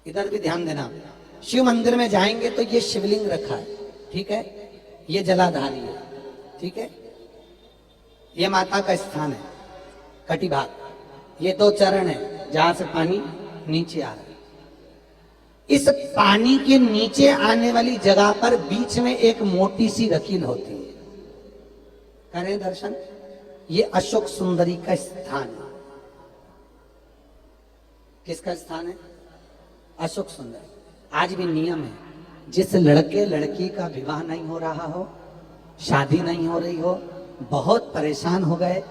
इधर भी ध्यान देना। शिव मंदिर में जाएंगे तो ये शिवलिंग रखा है, ठीक है, ये जलाधारी है, ठीक है, ये माता का स्थान है कटिभाग, ये 2 चरण है जहां से पानी नीचे आ रहा है। इस पानी के नीचे आने वाली जगह पर बीच में एक मोटी सी रकील होती है, करें दर्शन। ये अशोक सुंदरी का स्थान है। किसका स्थान है? अशोक सुंदरी। आज भी नियम है, जिस लड़के लड़की का विवाह नहीं हो रहा हो, शादी नहीं हो रही हो, बहुत परेशान हो गए,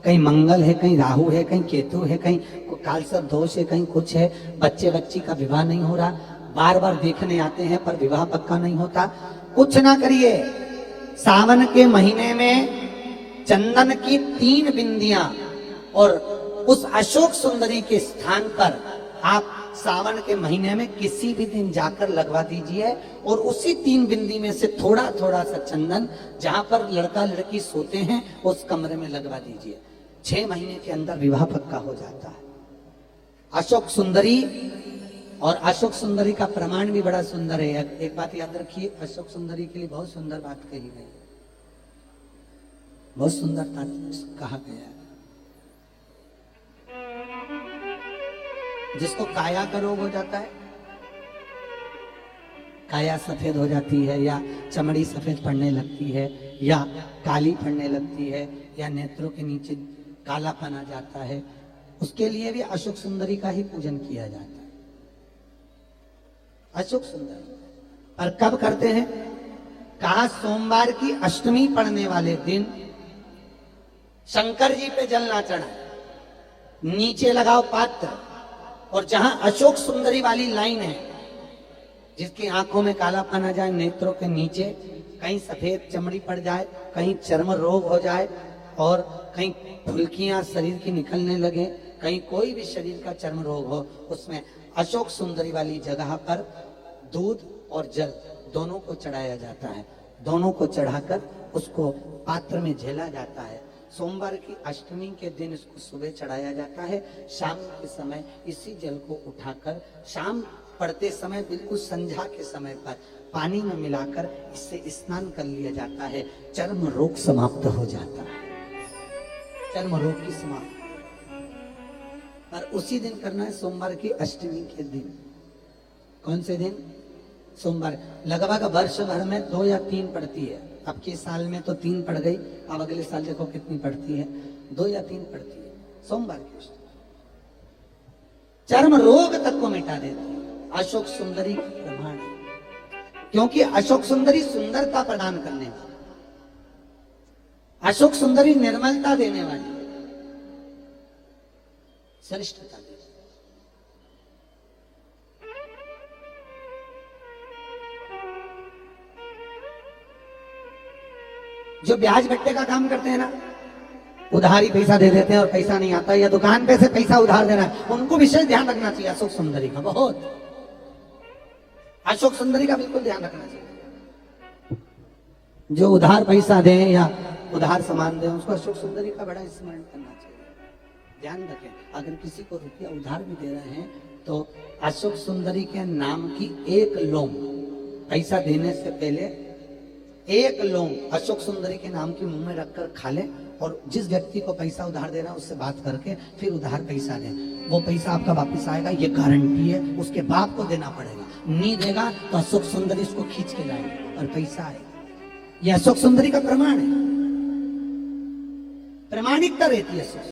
कहीं मंगल है, कहीं राहु है, कहीं केतु है, कहीं कालसर्प दोष है, कहीं कुछ है, बच्चे बच्ची का विवाह नहीं हो रहा, बार बार देखने आते हैं पर विवाह पक्का नहीं होता, कुछ ना करिए। सावन के महीने में चंदन की 3 बिंदियां और उस अशोक सुंदरी के स्थान पर आप सावन के महीने में किसी भी दिन जाकर लगवा दीजिए और उसी 3 बिंदी में से थोड़ा थोड़ा सा चंदन जहां पर लड़का लड़की सोते हैं उस कमरे में लगवा दीजिए। 6 महीने के अंदर विवाह पक्का हो जाता है। अशोक सुंदरी, और अशोक सुंदरी का प्रमाण भी बड़ा सुंदर है। एक बात याद रखिए, अशोक सुंदरी के लिए बहुत सुंदर बात कही गई, बहुत सुंदरता कहा गया है। जिसको काया का रोग हो जाता है, काया सफेद हो जाती है, या चमड़ी सफेद पड़ने लगती है, या काली पड़ने लगती है, या नेत्रों के नीचे कालापन आ जाता है, उसके लिए भी अशोक सुंदरी का ही पूजन किया जाता है। अशोक सुंदरी पर कब करते हैं? कहा सोमवार की अष्टमी पड़ने वाले दिन शंकर जी पे जल ना चढ़ा, नीचे लगाओ पात्र, और जहां अशोक सुंदरी वाली लाइन है, जिसकी आंखों में कालापन आ जाए, नेत्रों के नीचे कहीं सफेद चमड़ी पड़ जाए, कहीं चर्म रोग हो जाए, और कहीं फुल्कियां शरीर की निकलने लगे, कहीं कोई भी शरीर का चर्म रोग हो, उसमें अशोक सुंदरी वाली जगह पर दूध और जल दोनों को चढ़ाया जाता है। दोनों को चढ़ाकर उसको पात्र में झेला जाता है। सोमवार की अष्टमी के दिन इसको सुबह चढ़ाया जाता है। शाम के समय इसी जल को उठाकर शाम पड़ते समय बिल्कुल संध्या के समय पर पानी में मिलाकर इससे स्नान कर लिया जाता है। चर्म रोग समाप्त हो जाता है, चर्म रोग की समाप्त। पर उसी दिन करना है, सोमवार की अष्टमी के दिन। कौन से दिन? सोमवार। लगभग वर्ष भर में 2 या 3 पड़ती है। अब के साल में तो 3 पड़ गई, अब अगले साल देखो कितनी पड़ती है, 2 या 3 पड़ती है सोमवार की अष्टमी। चर्म रोग तक को मिटा देती है। अशोक सुंदरी प्रमाण है, क्योंकि अशोक सुंदरी सुंदरता प्रदान करने वाली, अशोक सुंदरी निर्मलता देने वाली, श्रेष्ठता देने। जो ब्याज बट्टे का काम करते हैं ना, उधारी पैसा दे देते हैं और पैसा नहीं आता, या दुकान पे से पैसा उधार देना है, उनको विशेष ध्यान रखना चाहिए अशोक सुंदरी का। बहुत अशोक सुंदरी का बिल्कुल ध्यान रखना चाहिए। जो उधार पैसा दे या उधार सामान दे, उसको अशोक सुंदरी का बड़ा स्मरण करना चाहिए। ध्यान रखें, अगर किसी को रुपया उधार भी दे रहे हैं तो अशोक सुंदरी के नाम की 1 लौंग पैसा देने से पहले 1 लौंग अशोक सुंदरी के नाम की मुंह में रखकर खा ले, और जिस व्यक्ति को पैसा उधार दे रहा है उससे बात करके फिर उधार पैसा दे। वो पैसा आपका वापस आएगा, ये गारंटी है। उसके बाप को देना पड़ेगा, नहीं देगा तो अशोक सुंदरी उसको खींच के लाएगी और पैसा आएगा। ये अशोक सुंदरी का प्रमाण है, प्रामाणिकता रहती है।